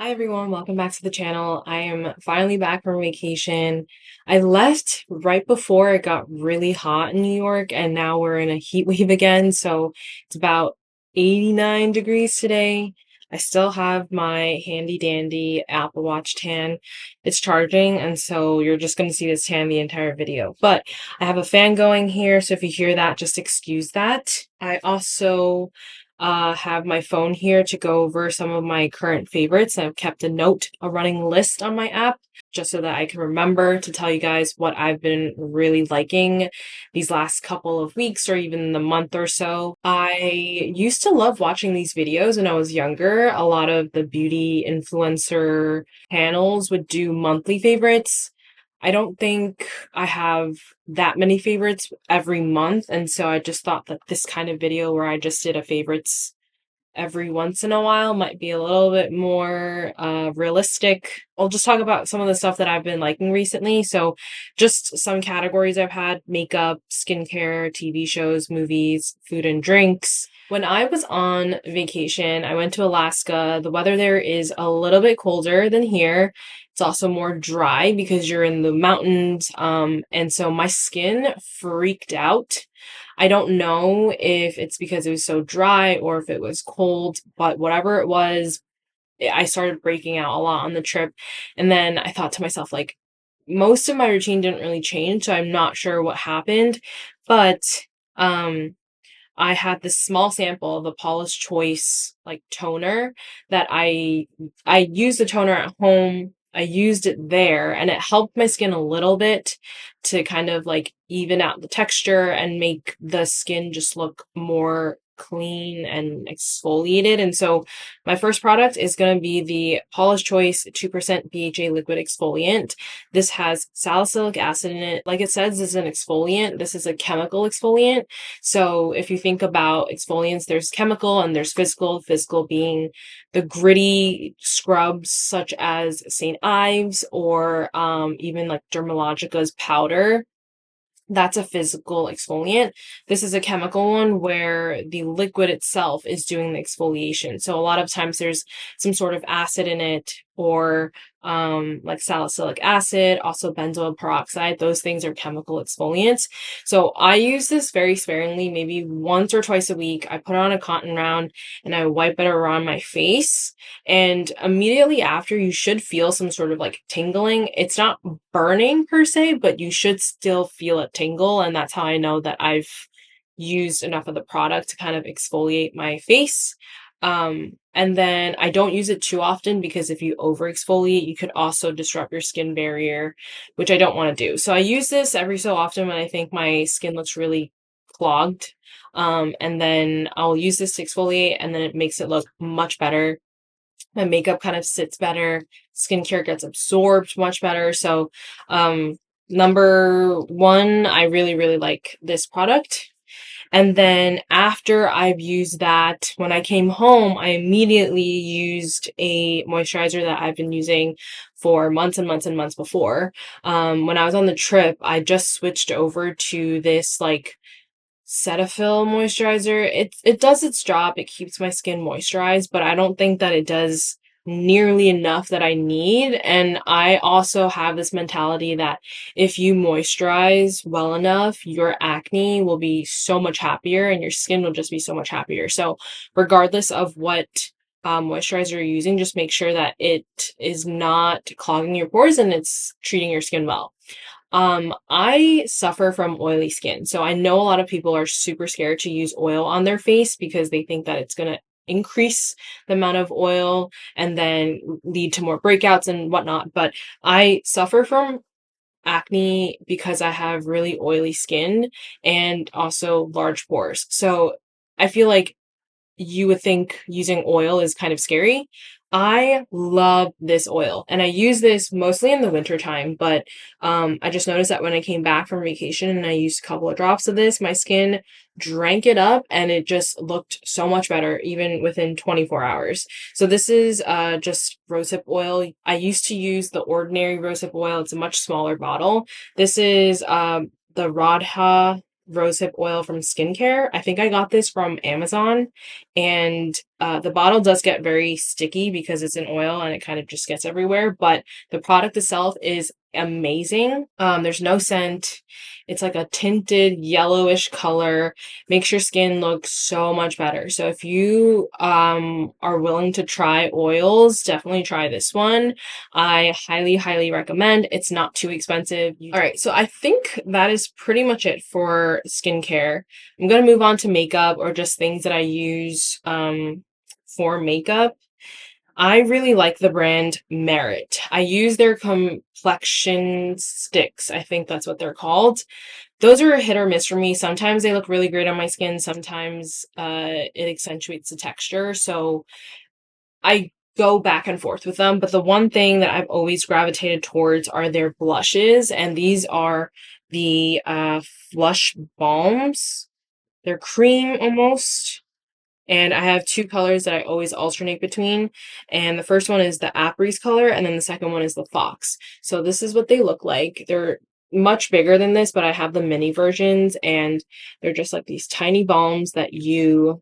Hi everyone, welcome back to the channel. I am finally back from vacation. I left right before it got really hot in New York, and now we're in a heat wave again. So it's about 89 degrees today. I still have my handy dandy Apple Watch tan. It's charging, and so you're just going to see this tan the entire video. But I have a fan going here, so if you hear that, just excuse that. I also have my phone here to go over some of my current favorites. I've kept a running list on my app, just so that I can remember to tell you guys what I've been really liking these last couple of weeks or even the month or so. I used to love watching these videos when I was younger. A lot of the beauty influencer panels would do monthly favorites. I don't think I have that many favorites every month, and so I just thought that this kind of video where I just did a favorites every once in a while might be a little bit more realistic. I'll just talk about some of the stuff that I've been liking recently. So just some categories I've had: makeup, skincare, TV shows, movies, food and drinks. When I was on vacation, I went to Alaska. The weather there is a little bit colder than here. It's also more dry because you're in the mountains. And so my skin freaked out. I don't know if it's because it was so dry or if it was cold, but whatever it was, I started breaking out a lot on the trip. And then I thought to myself, like, most of my routine didn't really change, so I'm not sure what happened. But um I had this small sample of a Paula's Choice like toner that I used the toner at home. I used it there and it helped my skin a little bit to kind of like even out the texture and make the skin just look more clean and exfoliated. And so my first product is going to be the Paula's Choice 2% BHA liquid exfoliant. This has salicylic acid in it. Like it says, it's an exfoliant. This is a chemical exfoliant. So if you think about exfoliants, there's chemical and there's physical, physical being the gritty scrubs such as St. Ives or even like Dermalogica's powder. That's a physical exfoliant. This is a chemical one where the liquid itself is doing the exfoliation. So a lot of times there's some sort of acid in it or like salicylic acid, also benzoyl peroxide. Those things are chemical exfoliants. So I use this very sparingly, maybe once or twice a week. I put on a cotton round and I wipe it around my face. And immediately after, you should feel some sort of like tingling. It's not burning per se, but you should still feel it tingle. And that's how I know that I've used enough of the product to kind of exfoliate my face. And then I don't use it too often because if you over exfoliate, you could also disrupt your skin barrier, which I don't want to do. So I use this every so often when I think my skin looks really clogged. And then I'll use this to exfoliate and then it makes it look much better. My makeup kind of sits better. Skincare gets absorbed much better. So, number one, I really, really like this product. And then after I've used that, when I came home, I immediately used a moisturizer that I've been using for months and months and months before. When I was on the trip, I just switched over to this like Cetaphil moisturizer. It does its job. It keeps my skin moisturized, but I don't think that it does nearly enough that I need. And I also have this mentality that if you moisturize well enough, your acne will be so much happier and your skin will just be so much happier. So regardless of what moisturizer you're using, just make sure that it is not clogging your pores and it's treating your skin well. I suffer from oily skin. So I know a lot of people are super scared to use oil on their face because they think that it's going to increase the amount of oil and then lead to more breakouts and whatnot. But I suffer from acne because I have really oily skin and also large pores. So I feel like you would think using oil is kind of scary. I love this oil and I use this mostly in the winter time, but I just noticed that when I came back from vacation and I used a couple of drops of this, my skin drank it up and it just looked so much better even within 24 hours. So this is just rosehip oil. I used to use the ordinary rosehip oil. It's a much smaller bottle. This is the Radha rosehip oil from skincare. I think I got this from Amazon and the bottle does get very sticky because it's an oil and it kind of just gets everywhere, but the product itself is amazing. There's no scent. It's like a tinted yellowish color. Makes your skin look so much better. So if you are willing to try oils, definitely try this one. I highly, highly recommend. It's not too expensive. All right, so I think that is pretty much it for skincare. I'm gonna move on to makeup or just things that I use for makeup. I really like the brand Merit. I use their complexion sticks. I think that's what they're called. Those are a hit or miss for me. Sometimes they look really great on my skin. Sometimes it accentuates the texture. So I go back and forth with them. But the one thing that I've always gravitated towards are their blushes. And these are the Flush Balms. They're cream almost. And I have two colors that I always alternate between. And the first one is the Apres color, and then the second one is the Fox. So this is what they look like. They're much bigger than this, but I have the mini versions, and they're just like these tiny balms that you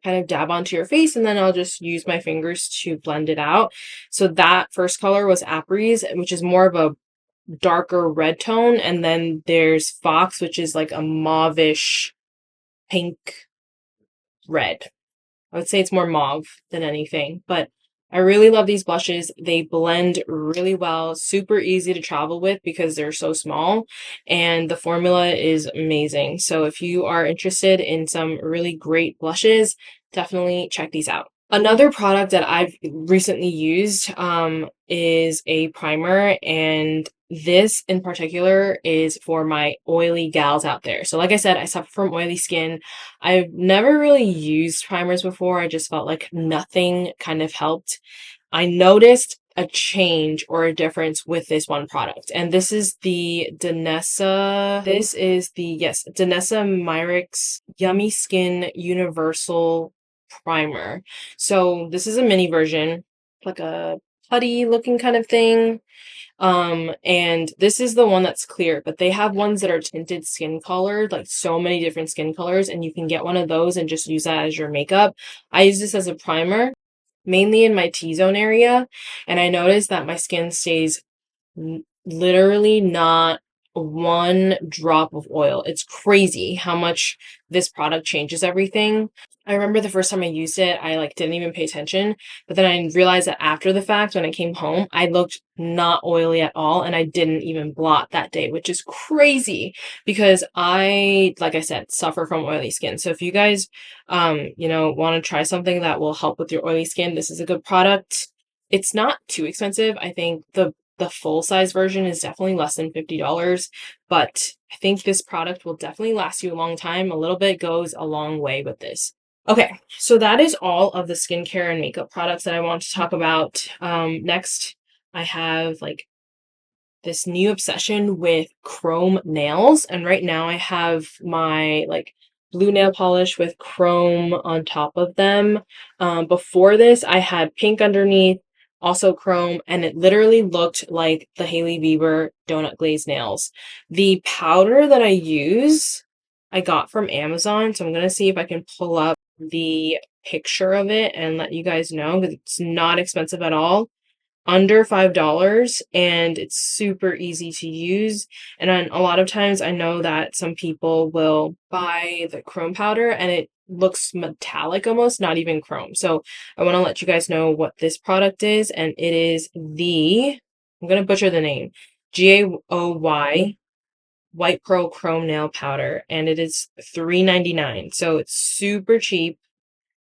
kind of dab onto your face, and then I'll just use my fingers to blend it out. So that first color was Apres, which is more of a darker red tone, and then there's Fox, which is like a mauvish pink red. I would say it's more mauve than anything, but I really love these blushes. They blend really well, super easy to travel with because they're so small, and the formula is amazing. So if you are interested in some really great blushes, definitely check these out. Another product that I've recently used is a primer, and this in particular is for my oily gals out there. So like I said, I suffer from oily skin. I've never really used primers before. I just felt like nothing kind of helped. I noticed a change or a difference with this one product. And this is the Danessa. This is the, yes, Danessa Myricks Yummy Skin Universal Primer. So this is a mini version, like a putty looking kind of thing. And this is the one that's clear, but they have ones that are tinted skin colored, like so many different skin colors, and you can get one of those and just use that as your makeup. I use this as a primer, mainly in my T-zone area, and I noticed that my skin stays literally not one drop of oil. It's crazy how much this product changes everything. I remember the first time I used it, I like didn't even pay attention, but then I realized that after the fact, when I came home, I looked not oily at all, and I didn't even blot that day, which is crazy because I, like I said, suffer from oily skin. So if you guys, want to try something that will help with your oily skin, this is a good product. It's not too expensive. I think the full size version is definitely less than $50, but I think this product will definitely last you a long time. A little bit goes a long way with this. Okay, so that is all of the skincare and makeup products that I want to talk about. Next, I have like this new obsession with chrome nails, and right now I have my like blue nail polish with chrome on top of them. Before this, I had pink underneath, also chrome, and it literally looked like the Hailey Bieber donut glaze nails. The powder that I use, I got from Amazon, so I'm gonna see if I can pull up the picture of it and let you guys know because it's not expensive at all, under $5, and it's super easy to use. And then a lot of times I know that some people will buy the chrome powder and it looks metallic almost, not even chrome. So I want to let you guys know what this product is, and it is I'm going to butcher the name, GAOY White Pearl Chrome Nail Powder, and it is $3.99. So it's super cheap.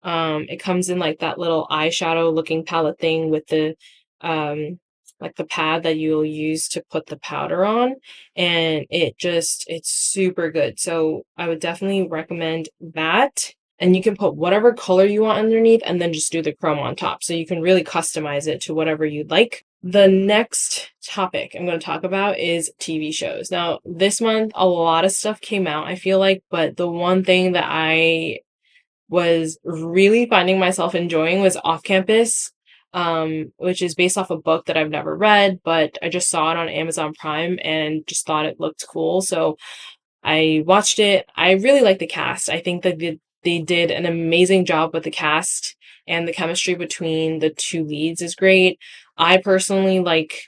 It comes in like that little eyeshadow looking palette thing with the like the pad that you'll use to put the powder on, and it's super good. So I would definitely recommend that. And you can put whatever color you want underneath and then just do the chrome on top. So you can really customize it to whatever you'd like. The next topic I'm going to talk about is TV shows. Now, this month, a lot of stuff came out, I feel like, but the one thing that I was really finding myself enjoying was Off Campus, which is based off a book that I've never read, but I just saw it on Amazon Prime and just thought it looked cool. So I watched it. I really like the cast. I think that they did an amazing job with the cast, and the chemistry between the two leads is great. I personally like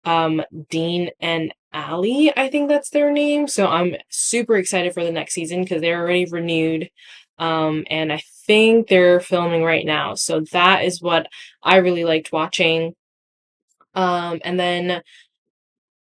um Dean and Allie, I think that's their name. So I'm super excited for the next season because they're already renewed. And I think they're filming right now. So that is what I really liked watching. And then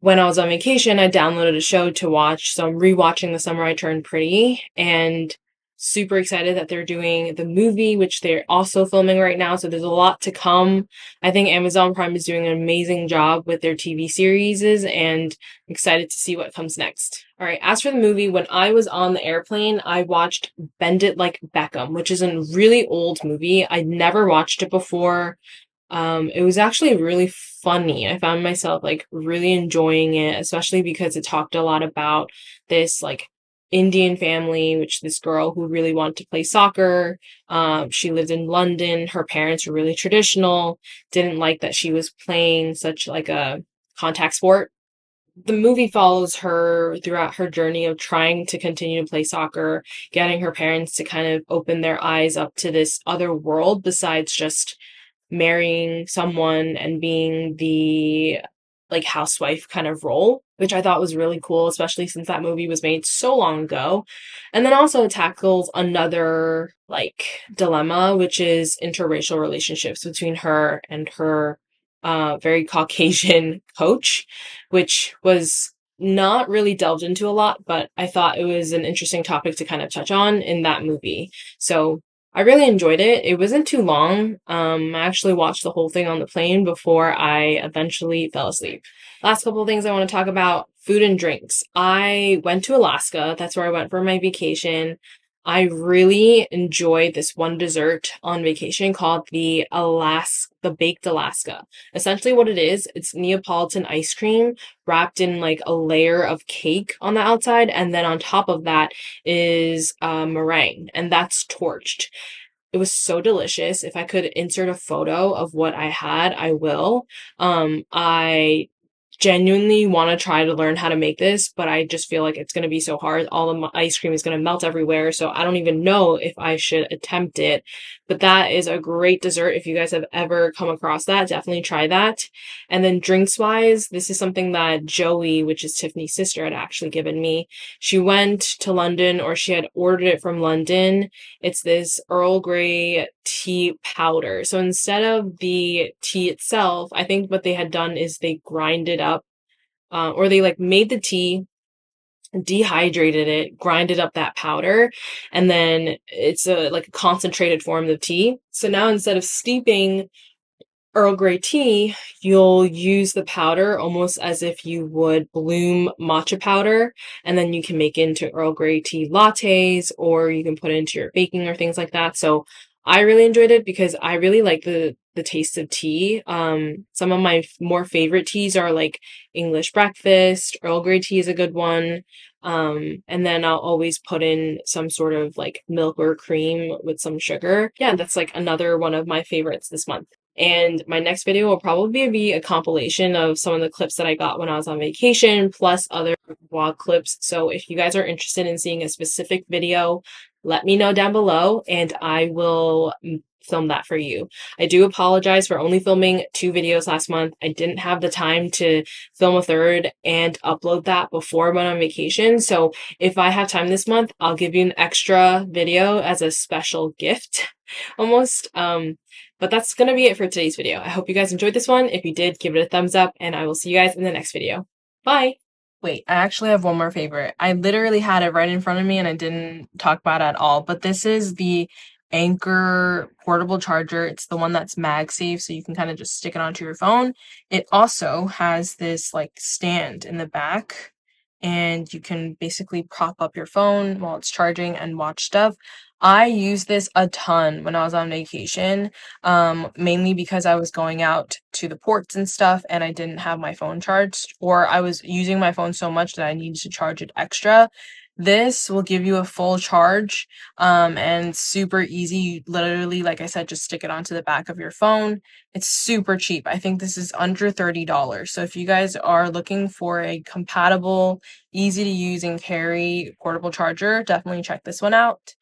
when I was on vacation, I downloaded a show to watch. So I'm rewatching The Summer I Turned Pretty, and super excited that they're doing the movie, which they're also filming right now. So there's a lot to come. I think Amazon Prime is doing an amazing job with their TV series, and I'm excited to see what comes next. All right, as for the movie, when I was on the airplane, I watched Bend It Like Beckham, which is a really old movie. I'd never watched it before. It was actually really funny. I found myself like really enjoying it, especially because it talked a lot about this like Indian family, which this girl who really wanted to play soccer. She lived in London. Her parents were really traditional, didn't like that she was playing such like a contact sport. The movie follows her throughout her journey of trying to continue to play soccer, getting her parents to kind of open their eyes up to this other world besides just marrying someone and being the like housewife kind of role, which I thought was really cool, especially since that movie was made so long ago. And then also it tackles another like dilemma, which is interracial relationships between her and her very Caucasian coach, which was not really delved into a lot, but I thought it was an interesting topic to kind of touch on in that movie. So I really enjoyed it. It wasn't too long. I actually watched the whole thing on the plane before I eventually fell asleep. Last couple of things I want to talk about, food and drinks. I went to Alaska. That's where I went for my vacation. I really enjoyed this one dessert on vacation called the Baked Alaska. Essentially what it is, it's Neapolitan ice cream wrapped in like a layer of cake on the outside, and then on top of that is meringue, and that's torched. It was so delicious. If I could insert a photo of what I had, I will. I genuinely want to try to learn how to make this, but I just feel like it's going to be so hard. All the ice cream is going to melt everywhere, so I don't even know if I should attempt it. But that is a great dessert. If you guys have ever come across that, definitely try that. And then drinks wise, this is something that Joey, which is Tiffany's sister, had actually given me. She went to London, or she had ordered it from London. It's this Earl Grey tea powder. So instead of the tea itself, I think what they had done is they grinded up, or they like made the tea, dehydrated it, grinded up that powder, and then it's a like a concentrated form of tea. So now instead of steeping Earl Grey tea, you'll use the powder almost as if you would bloom matcha powder, and then you can make into Earl Grey tea lattes, or you can put it into your baking or things like that. So I really enjoyed it because I really like the taste of tea. Some of my more favorite teas are like English breakfast, Earl Grey tea is a good one. And then I'll always put in some sort of like milk or cream with some sugar. Yeah, that's like another one of my favorites this month. And my next video will probably be a compilation of some of the clips that I got when I was on vacation, plus other vlog clips. So if you guys are interested in seeing a specific video, let me know down below and I will film that for you. I do apologize for only filming 2 videos last month. I didn't have the time to film a third and upload that before I went on vacation. So if I have time this month, I'll give you an extra video as a special gift almost. But that's gonna be it for today's video. I hope you guys enjoyed this one. If you did, give it a thumbs up, and I will see you guys in the next video. Bye! Wait, I actually have one more favorite. I literally had it right in front of me and I didn't talk about it at all, but this is the Anchor portable charger. It's the one that's MagSafe, so you can kind of just stick it onto your phone. It also has this like stand in the back, and you can basically prop up your phone while it's charging and watch stuff. I used this a ton when I was on vacation, mainly because I was going out to the ports and stuff and I didn't have my phone charged, or I was using my phone so much that I needed to charge it extra. This will give you a full charge, and super easy. You literally, like I said, just stick it onto the back of your phone. It's super cheap. I think this is under $30. So if you guys are looking for a compatible, easy to use and carry portable charger, definitely check this one out.